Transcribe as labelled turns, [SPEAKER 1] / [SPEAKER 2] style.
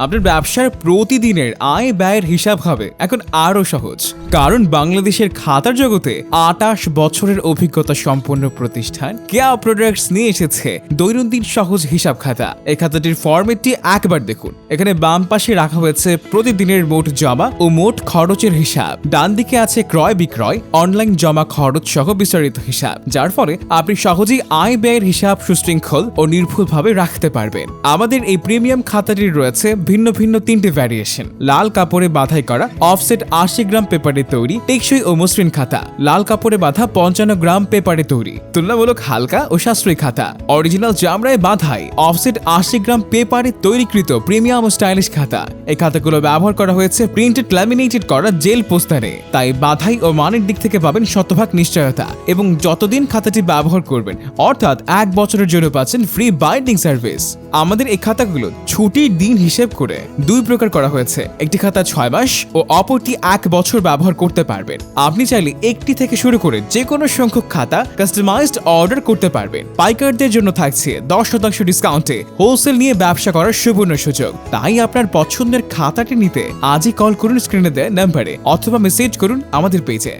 [SPEAKER 1] আপনার ব্যবসার প্রতিদিনের আয় ব্যয়ের হিসাব হবে এখন আরো সহজ, কারণ বাংলাদেশের খাতার জগতে 28 বছরের অভিজ্ঞতা সম্পন্ন প্রতিষ্ঠান কেয়া প্রোডাক্টস নিয়ে এসেছে দৈনন্দিন সহজ হিসাব খাতা। এই খাতাটির ফরম্যাটটি একবার দেখুন। এখানে বাম পাশে রাখা হয়েছে প্রতিদিনের মোট জমা ও মোট খরচের হিসাব, ডান দিকে আছে ক্রয় বিক্রয়, অনলাইন জমা খরচ সহ বিস্তারিত হিসাব, যার ফলে আপনি সহজেই আয় ব্যয়ের হিসাব সুশৃঙ্খল ও নির্ভুলভাবে রাখতে পারবেন। আমাদের এই প্রিমিয়াম খাতাটির রয়েছে ভিন্ন ভিন্ন 3টি ভ্যারিয়েশন। লাল কাপড়ে বাঁধাই করা অফসেট 80 গ্রাম পেপারে তৈরি টেকসই ও মসৃণ খাতা, লাল কাপড়ে বাঁধা 55 গ্রাম পেপারে তৈরি তুলনামূলক হালকা ও সাশ্রয়ী খাতা, অরিজিনাল চামড়ায় বাঁধাই অফসেট 80 গ্রাম পেপারে তৈরিকৃত প্রিমিয়াম ও স্টাইলিশ খাতা। এই খাতাগুলো ব্যবহার করা হয়েছে প্রিন্টেড ল্যামিনেটেড করা জেল পোস্টারে, তাই বাঁধাই ও মানের দিক থেকে পাবেন শতভাগ নিশ্চয়তা। এবং যতদিন খাতাটি ব্যবহার করবেন অর্থাৎ 1 বছরের জন্য পাচ্ছেন ফ্রি বাইন্ডিং সার্ভিস। আমাদের এই খাতাগুলো ছুটির দিন হিসেব করে 2 প্রকার করা হয়েছে। একটি খাতা 6 মাস ও অপরটি 1 বছর ব্যবহার করতে পারবেন। আপনি চাইলে একটি থেকে শুরু করে যে কোনো সংখ্যক খাতা কাস্টমাইজড অর্ডার করতে পারবেন। পাইকারদের জন্য থাকছে 10% ডিসকাউন্টে হোলসেল নিয়ে ব্যবসা করার সুবর্ণ সুযোগ। তাই আপনার পছন্দের খাতাটি নিতে আজই কল করুন স্ক্রিনে দেওয়া নম্বরে অথবা মেসেজ করুন আমাদের পেজে।